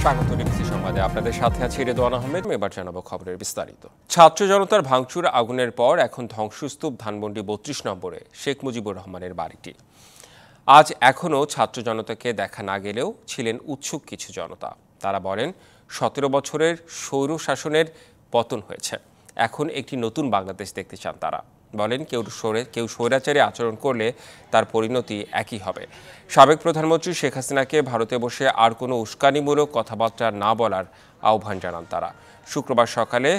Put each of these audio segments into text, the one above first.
স্বাগত ডিবিসি সংবাদে আপনাদের সাথে আছি রেদওয়ান আহমেদ। এবার জানাবো খবরের বিস্তারিত। ছাত্র জনতার ভাঙচুর আগুনের পর এখন ধ্বংসস্তূপ ধানমন্ডি ৩২ নম্বরে শেখ মুজিবুর রহমানের বাড়িটি। আজ এখনও ছাত্র জনতাকে দেখা না গেলেও ছিলেন উৎসুক কিছু জনতা। তারা বলেন ১৭ বছরের স্বৈর শাসনের পতন হয়েছে, এখন একটি নতুন বাংলাদেশ দেখতে চান তারা। বলেন কেউ স্বৈরাচারী আচরণ করলে তার পরিণতি একই হবে। সাবেক প্রধানমন্ত্রী শেখ হাসিনাকে ভারতে বসে আর কোনো উস্কানিমূলক কথাবার্তা না বলার আহ্বান জানান তারা। শুক্রবার সকালে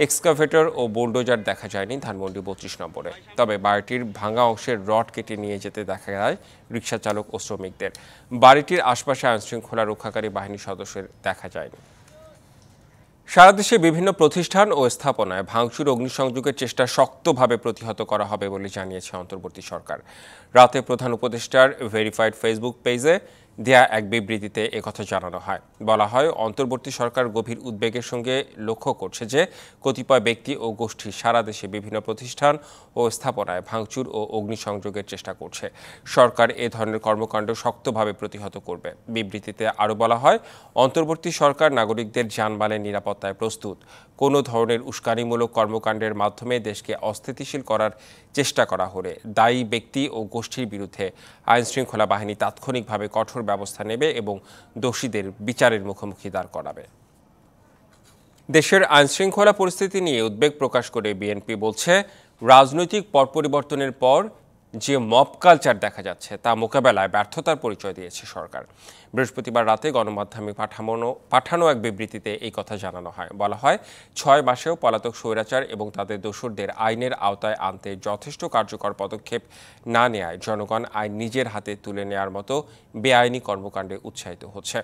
এক্সকাভেটর ও বুলডোজার দেখা যায়নি ধানমন্ডি ৩২ নম্বরে, তবে বাড়িটির ভাঙা অংশের রড কেটে নিয়ে যেতে দেখা যায় রিকশা চালক ও শ্রমিকদের। বাড়িটির আশপাশে আইনশৃঙ্খলা রক্ষাকারী বাহিনীর সদস্যদের দেখা যায়নি। সারা দেশে বিভিন্ন প্রতিষ্ঠান ও স্থাপনায় ভাঙচুর অগ্নিসংযোগের চেষ্টা শক্তভাবে প্রতিহত করা হবে বলে জানিয়েছে অন্তর্বর্তী সরকার। রাতে প্রধান উপদেষ্টার ভেরিফাইড ফেসবুক পেজে দেয়া এক বিবৃতিতে একথা জানানো হয়। বলা হয়, অন্তর্বর্তী সরকার গভীর উদ্বেগের সঙ্গে লক্ষ্য করছে যে কতিপয় ব্যক্তি ও গোষ্ঠী সারা দেশে বিভিন্ন প্রতিষ্ঠান ও স্থাপনায় ভাঙচুর ও অগ্নিসংযোগের চেষ্টা করছে। সরকার এ ধরনের কর্মকাণ্ড শক্তভাবে প্রতিহত করবে। বিবৃতিতে আরও বলা হয়, অন্তর্বর্তী সরকার নাগরিকদের জানমালের নিরাপত্তায় প্রস্তুত। কোনো ধরনের উস্কানিমূলক কর্মকাণ্ডের মাধ্যমে দেশকে অস্থিতিশীল করার চেষ্টা করা হলে দায়ী ব্যক্তি ও গোষ্ঠীর বিরুদ্ধে আইনশৃঙ্খলা বাহিনী তাৎক্ষণিকভাবে কঠোর ব্যবস্থা নেবে এবং দোষীদের বিচারের মুখোমুখি দাঁড় করাবে। দেশের আইনশৃঙ্খলা পরিস্থিতি নিয়ে উদ্বেগ প্রকাশ করে বিএনপি বলছে, রাজনৈতিক পট পরিবর্তনের পর যে মব কালচার দেখা যাচ্ছে তা মোকাবেলায় ব্যর্থতার পরিচয় দিয়েছে সরকার। বৃহস্পতিবার রাতে গণমাধ্যমে পাঠানো এক বিবৃতিতে এই কথা জানানো হয়। বলা হয়, ৬ মাসেও পলাতক স্বৈরাচার এবং তাদের দোসরদের আইনের আওতায় আনতে যথেষ্ট কার্যকর পদক্ষেপ না নেওয়ায় জনগণ আইন নিজের হাতে তুলে নেওয়ার মতো বেআইনি কর্মকাণ্ডে উৎসাহিত হচ্ছে।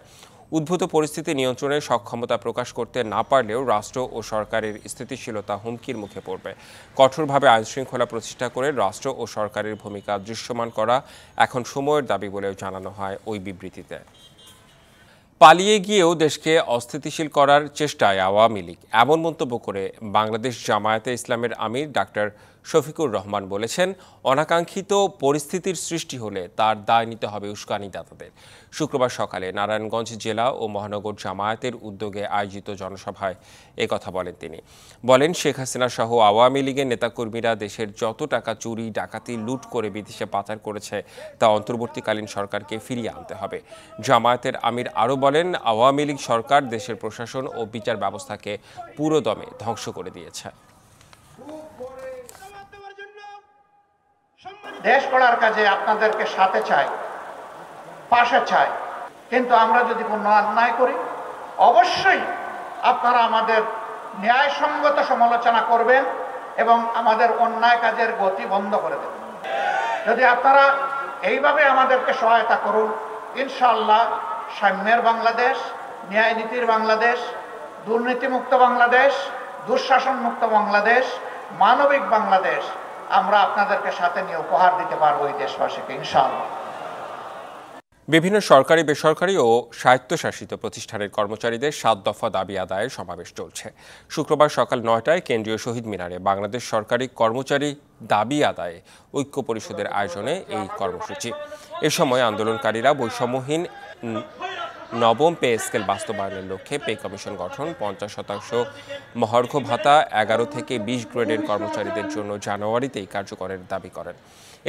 উদ্ভূত পরিস্থিতি নিয়ন্ত্রণে সক্ষমতা প্রকাশ করতে না পারলেও রাষ্ট্র ও সরকারের স্থিতিশীলতা হুমকির মুখে পড়বে। কঠোরভাবে আইনশৃঙ্খলা প্রতিষ্ঠা করে রাষ্ট্র ও সরকারের ভূমিকা দৃশ্যমান করা এখন সময়ের দাবি বলেও জানানো হয় ওই বিবৃতিতে। পালিয়ে গিয়েও দেশকে অস্থিতিশীল করার চেষ্টায় আওয়ামী লীগ, এমন মন্তব্য করে বাংলাদেশ জামায়াতে ইসলামের আমির ডাক্তার শফিকুর রহমান বলেছেন, অনাকাঙ্ক্ষিত পরিস্থিতির সৃষ্টি হলে তার দায় নিতে হবে উস্কানিদাতাদের। শুক্রবার সকালে নারায়ণগঞ্জ জেলা ও মহানগর জামায়াতের উদ্যোগে আয়োজিত জনসভায় একথা বলেন তিনি। বলেন, শেখ হাসিনা সহ আওয়ামী লীগের নেতাকর্মীরা দেশের যত টাকা চুরি ডাকাতি লুট করে বিদেশে পাচার করেছে তা অন্তর্বর্তীকালীন সরকারকে ফিরিয়ে আনতে হবে। জামায়াতের আমির আরও বলেন, আওয়ামী লীগ সরকার দেশের প্রশাসন ও বিচার ব্যবস্থাকে পুরোদমে ধ্বংস করে দিয়েছে। দেশ গড়ার কাজে আপনাদেরকে সাথে চাই, পাশে চাই, কিন্তু আমরা যদি কোনো অন্যায় করি অবশ্যই আপনারা আমাদের ন্যায়সঙ্গত সমালোচনা করবেন এবং আমাদের অন্যায় কাজের গতি বন্ধ করে দেবেন। যদি আপনারা এইভাবে আমাদেরকে সহায়তা করুন, ইনশাআল্লাহ সাম্যের বাংলাদেশ, ন্যায় নীতির বাংলাদেশ, দুর্নীতিমুক্ত বাংলাদেশ, দুঃশাসন মুক্ত বাংলাদেশ, মানবিক বাংলাদেশ আমরা আপনাদেরকে সাথে নিয়ে উপহার দিতে পারবো এই দেশবাসীকে ইনশাআল্লাহ। বিভিন্ন সরকারি, বেসরকারি ও স্বায়ত্তশাসিত প্রতিষ্ঠানের কর্মচারীদের ৭ দফা দাবি আদায়ের সমাবেশ চলছে। শুক্রবার সকাল ৯টায় কেন্দ্রীয় শহীদ মিনারে বাংলাদেশ সরকারি কর্মচারী দাবি আদায়ে ঐক্য পরিষদের আয়োজনে এই কর্মসূচি। এ সময় আন্দোলনকারীরা বৈষম্যহীন নবম পে স্কেল বাস্তবায়নের লক্ষ্যে পে কমিশন গঠন, ৫০% মহার্ঘ ভাতা, ১১ থেকে ২০ গ্রেডের কর্মচারীদের জন্য জানুয়ারিতেই কার্যকরের দাবি করেন।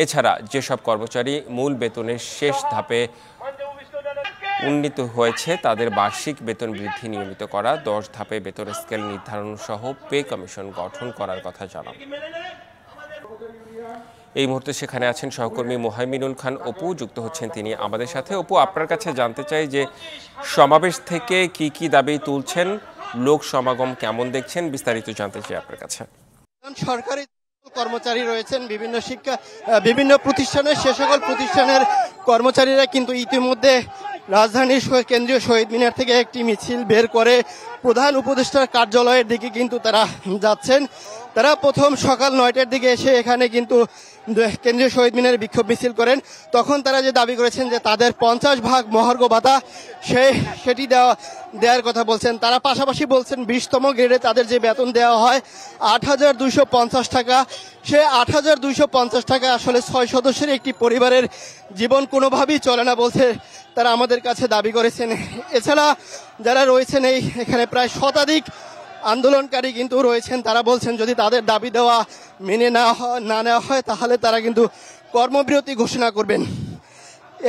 এছাড়া যেসব কর্মচারী মূল বেতনের শেষ ধাপে উন্নীত হয়েছে তাদের বার্ষিক বেতন বৃদ্ধি নিয়মিত করা, ১০ ধাপে বেতন স্কেল নির্ধারণ সহ পে কমিশন গঠন করার কথা জানান। এই মুহূর্তে সেখানে আছেন সহকর্মী মোহাইমিনুল খান অপু, যুক্ত হচ্ছেন তিনি আমাদের সাথে। অপু, আপনার কাছে জানতে চাই যে সমাবেশ থেকে কি কি দাবি তুলছেন, লোক সমাগম কেমন দেখছেন, বিস্তারিত জানতে চাই আপনার কাছে। সরকারি কর্মচারী রয়েছেন বিভিন্ন প্রতিষ্ঠানের, সে সকল প্রতিষ্ঠানের কর্মচারীরা কিন্তু ইতিমধ্যে রাজধানীর কেন্দ্রীয় শহীদ মিনার থেকে একটি মিছিল বের করে প্রধান উপদেষ্টার কার্যালয়ের দিকে কিন্তু তারা যাচ্ছেন। তারা প্রথম সকাল ৯টার দিকে এসে এখানে কিন্তু কেন্দ্রীয় শহীদ মিনারে বিক্ষোভ মিছিল করেন। তখন তারা যে দাবি করেছেন যে তাদের ৫০% মহার্ঘ ভাতা সেটি দেওয়ার কথা বলছেন। তারা পাশাপাশি বলছেন ২০তম গ্রেডে তাদের যে বেতন দেওয়া হয় ৮,২৫০ টাকা, সে ৮,২৫০ টাকা আসলে ৬ সদস্যের একটি পরিবারের জীবন কোনোভাবেই চলে না বলছে তারা আমাদের কাছে দাবি করেছেন। এছাড়া যারা রয়েছেন এখানে প্রায় শতাধিক আন্দোলনকারী কিন্তু রয়েছেন, তারা বলছেন যদি তাদের দাবি দেওয়া মেনে না নেওয়া হয় তাহলে তারা কিন্তু কর্মবিরতি ঘোষণা করবেন।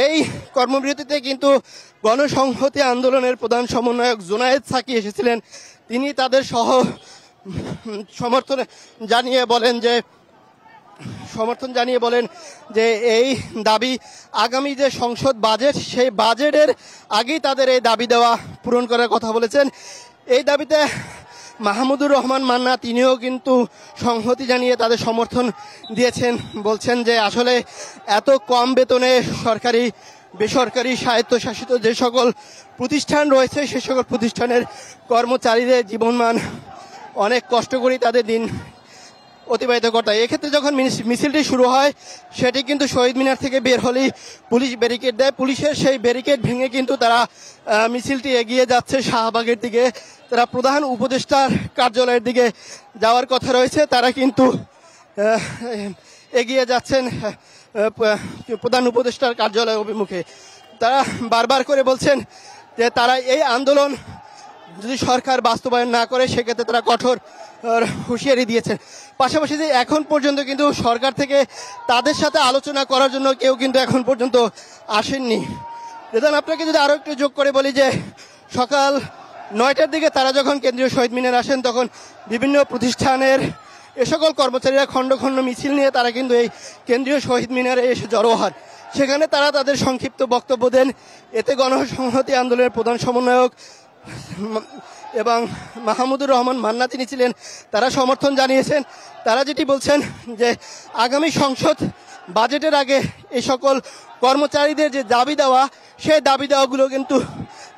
এই কর্মবিরতিতে কিন্তু গণসংহতি আন্দোলনের প্রধান সমন্বয়ক জুনায়েদ সাকি এসেছিলেন। তিনি তাদের সমর্থন জানিয়ে বলেন যে এই দাবি আগামী যে সংসদ বাজেট, সেই বাজেটের আগেই তাদের এই দাবি দেওয়া পূরণ করার কথা বলেছেন। এই দাবিতে মাহমুদুর রহমান মান্না তিনিও কিন্তু সংহতি জানিয়ে তাদের সমর্থন দিয়েছেন। বলছেন যে আসলে এত কম বেতনে সরকারি বেসরকারি স্বায়ত্তশাসিত যে সকল প্রতিষ্ঠান রয়েছে সে সকল প্রতিষ্ঠানের কর্মচারীদের জীবনমান অনেক কষ্ট করেই তাদের দিন অতিবাহিত করতে হয়। এক্ষেত্রে যখন মিছিলটি শুরু হয় সেটি কিন্তু শহীদ মিনার থেকে বের হলেই পুলিশ ব্যারিকেড দেয়। পুলিশের সেই ব্যারিকেড ভেঙে কিন্তু তারা মিছিলটি এগিয়ে যাচ্ছে শাহবাগের দিকে। তারা প্রধান উপদেষ্টার কার্যালয়ের দিকে যাওয়ার কথা রয়েছে, তারা কিন্তু এগিয়ে যাচ্ছেন প্রধান উপদেষ্টার কার্যালয় অভিমুখে। তারা বারবার করে বলছেন যে তারা এই আন্দোলন যদি সরকার বাস্তবায়ন না করে সেক্ষেত্রে তারা কঠোর হুঁশিয়ারি দিয়েছেন। পাশাপাশি যে এখন পর্যন্ত কিন্তু সরকার থেকে তাদের সাথে আলোচনা করার জন্য কেউ কিন্তু এখন পর্যন্ত আসেননি। যেমন আপনাকে যদি আরও একটু যোগ করে বলি যে সকাল 9টার দিকে তারা যখন কেন্দ্রীয় শহীদ মিনার আসেন তখন বিভিন্ন প্রতিষ্ঠানের এ সকল কর্মচারীরা খণ্ড খণ্ড মিছিল নিয়ে তারা কিন্তু এই কেন্দ্রীয় শহীদ মিনারে এসে জড়ো হন। সেখানে তারা তাদের সংক্ষিপ্ত বক্তব্য দেন। এতে গণসংহতি আন্দোলনের প্রধান সমন্বয়ক এবং মাহমুদুর রহমান মান্না তিনি ছিলেন, তারা সমর্থন জানিয়েছেন। তারা যেটি বলছেন যে আগামী সংসদ বাজেটের আগে এই সকল কর্মচারীদের যে দাবি দেওয়া সেই দাবি দেওয়াগুলো কিন্তু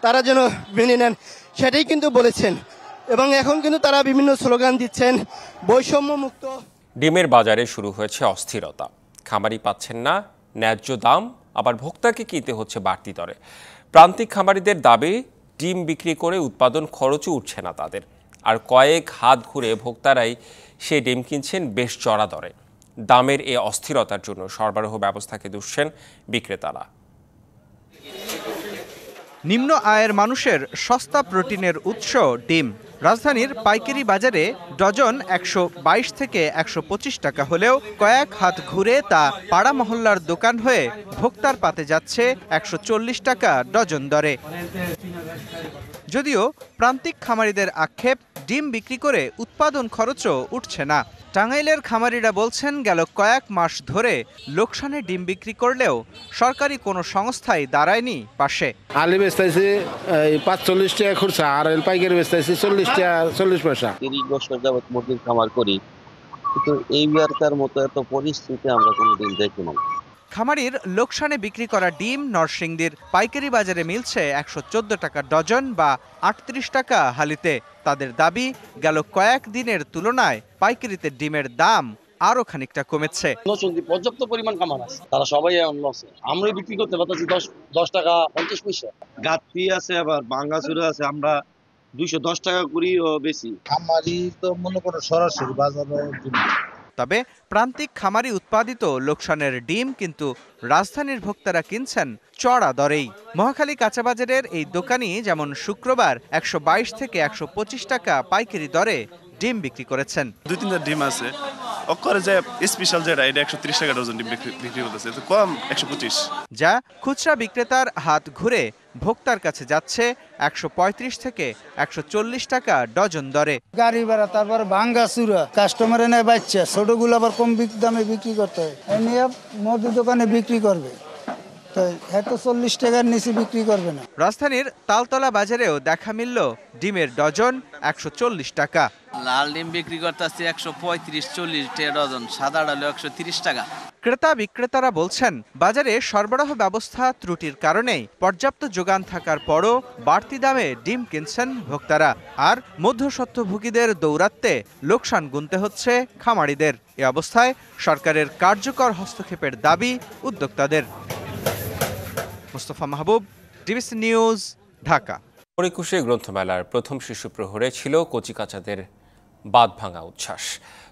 তারা যেন মেনে নেন সেটাই কিন্তু বলেছেন। এবং এখন কিন্তু তারা বিভিন্ন স্লোগান দিচ্ছেন, বৈষম্য মুক্ত। ডিমের বাজারে শুরু হয়েছে অস্থিরতা। খামারি পাচ্ছেন না ন্যায্য দাম, আবার ভোক্তাকে কিনতে হচ্ছে বাড়তি দরে। প্রান্তিক খামারিদের দাবি ডিম বিক্রি করে উৎপাদন খরচও উঠছে না তাদের, আর কয়েক হাত ঘুরে ভোক্তারাই সেই ডিম কিনছেন বেশ চড়া দরে। দামের এই অস্থিরতার জন্য সরবরাহ ব্যবস্থাকে দুষছেন বিক্রেতারা। নিম্ন আয়ের মানুষের সস্তা প্রোটিনের উৎস ডিম। রাজধানীর পাইকারি বাজারে ডজন 122 থেকে 125 টাকা হলেও কয়েক হাত ঘুরে তা পাড়া মহল্লার দোকান হয়ে ভোক্তার পাতে যাচ্ছে 140 টাকা ডজন দরে। যদিও প্রান্তিক খামারিদের আক্ষেপ, ডিম বিক্রি করে উৎপাদন খরচও উঠছে না। টাঙ্গাইলের খামারিরা বলছেন গেল কয়েক মাস ধরে লোকসানে ডিম বিক্রি করলেও সরকারি কোনো সংস্থাই দাঁড়ায়নি পাশে। আলু বেচতেছে 45 টাকা খুচরা, আর পাইকারি বেচতেছে 40 টাকা 40 পয়সা। 30 বছর যাবত মুরগির খামার করি, কিন্তু এইবারকার মতো এত পরিস্থিতি আমরা কোনোদিন দেখিনি। খামারির লোকসানে বিক্রি করা ডিম নরসিংদীর পাইকারি বাজারে মিলছে 114 টাকা ডজন বা 38 টাকা হালিতে। তাদের দাবি গেল কয়েক দিনের তুলনায় পাইকারিতে ডিমের দাম আরো খানিকটা কমেছে। পর্যাপ্ত পরিমাণ খামার আছে, তারা সবাই লসে। আমরা বিক্রি করতে পারতেছি 10 টাকা 50 পয়সা। গাত্তি আছে, আবার বাঙ্গাচুরা আছে, আমরা 210 টাকা করিও বেশি। খামারি তো মনে করো সরাসরি বাজারে। তবে প্রান্তিক খামারি উৎপাদিত লোকসানের ডিম কিন্তু রাজধানীর ভোক্তারা কিনছেন চড়া দরেই। মহাখালী কাঁচাবাজারের এই দোকানি যেমন শুক্রবার 122 থেকে 125 টাকা পাইকারি দরে ডিম বিক্রি করেছেন। 2-3টা ডিম আছে, অকরে যে স্পেশাল যেটা এটা 130 টাকা ডজন ডিম বিক্রি করতেছে, তো কম 125। যা খুচরা বিক্রেতার হাত ঘুরে ভোক্তার কাছে যাচ্ছে 135 থেকে 140 টাকা ডজন দরে। গাড়ি ভাড়া, তারপর ভাঙ্গা চুরা, কাস্টমারে নেয় বাচ্চা, ছোটগুলো আবার কম দামে বিক্রি করতে হয়। নিয়ে মুদি দোকানে বিক্রি করবে, এত 40 টাকার নিচে বিক্রি করবে না। রাজধানীর তালতলা বাজারেও দেখা মিলল ডিমের ডজন 140 টাকা। লাল ডিম বিক্রি করতেছি 135-40 টাকা ডজন, সাদা ডাল 130 টাকা। ক্রেতা বিক্রেতারা বলছেন বাজারে সরবরাহ ব্যবস্থা ত্রুটির কারণেই পর্যাপ্ত যোগান থাকার পরও বাড়তি দামে ডিম কিনছেন ভোক্তারা, আর মধ্যস্বত্বভোগীদের দৌরাত্মে লোকসান গুনতে হচ্ছে খামারিদের। এ অবস্থায় সরকারের কার্যকর হস্তক্ষেপের দাবি উদ্যোক্তাদের। মুস্তফা মাহবুব, ডিবিসি নিউজ, ঢাকা। 21শে গ্রন্থমেলার প্রথম শিশু প্রহরে ছিল কচিকাচাদের বাঁধ ভাঙা উচ্ছ্বাস।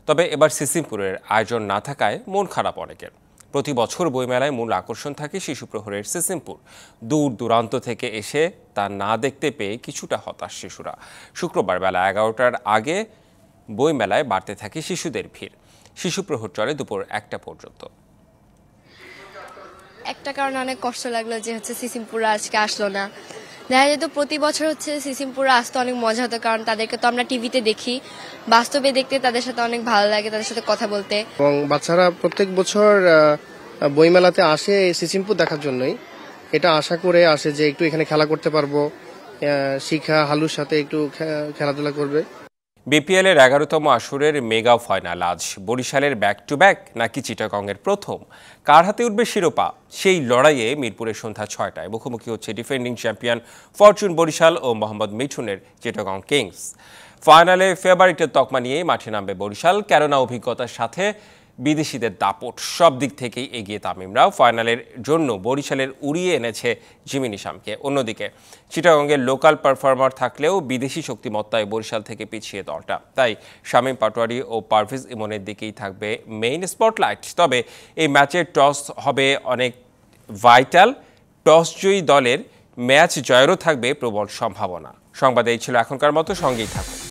তবে এবার সিসিমপুরের আয়োজন না থাকায় মন খারাপ অনেকের। প্রতি বছর বইমেলায় মূল আকর্ষণ থাকে শিশু প্রহরের সিসিমপুর। দূর দূরান্ত থেকে এসে তা না দেখতে পেয়ে কিছুটা হতাশ শিশুরা। শুক্রবার বেলা 11টার আগে বইমেলায় বাড়তে থাকে শিশুদের ভিড়। শিশু প্রহর চলে দুপুর 1টা পর্যন্ত। একটা কারণে অনেক কষ্ট লাগলো যে সিসিমপুরা আজকে আসলো না। দেখা যেত প্রতি বছর সিসিমপুরা আসতে অনেক মজা হতো, কারণ তাদেরকে তো আমরা টিভিতে দেখি, বাস্তবে দেখতে তাদের সাথে অনেক ভালো লাগে, তাদের সাথে কথা বলতে। এবং বাচ্চারা প্রত্যেক বছর বইমেলাতে আসে এই সিসিমপুর দেখার জন্যই। এটা আশা করে আসে যে একটু এখানে খেলা করতে পারবো, শিখা হালুর সাথে একটু খেলাধুলা করবে। বিপিএল এর 11তম আসরের মেগা ফাইনাল আজ। বরিশালের ব্যাক টু ব্যাক নাকি চিটাগংয়ের প্রথম? কার হাতে উঠবে শিরোপা? সেই লড়াইয়ে মিরপুরের সন্ধ্যা 6টায় মুখোমুখি হচ্ছে ডিফেন্ডিং চ্যাম্পিয়ন ফরচুন বরিশাল ও মোহাম্মদ মিঠুনের চিটাগং কিংস। ফাইনালে ফেভারিটের তকমা নিয়ে মাঠে নামবে বরিশাল, কেননা অভিজ্ঞতার সাথে বিদেশিদের দাপট, সব দিক থেকেই এগিয়ে তামিমরাও। ফাইনালের জন্য বরিশালের উড়িয়ে এনেছে জিমি নিশামকে। অন্যদিকে চিটাগংয়ের লোকাল পারফর্মার থাকলেও বিদেশি শক্তিমত্তায় বরিশাল থেকে পিছিয়ে দলটা। তাই শামীম পাটোয়ারি ও পারভেজ ইমনের দিকেই থাকবে মেইন স্পটলাইট। তবে এই ম্যাচের টস হবে অনেক ভাইটাল। টসজয়ী দলের ম্যাচ জয়েরও থাকবে প্রবল সম্ভাবনা। সংবাদ এই ছিল এখনকার মতো, সঙ্গেই থাকুন।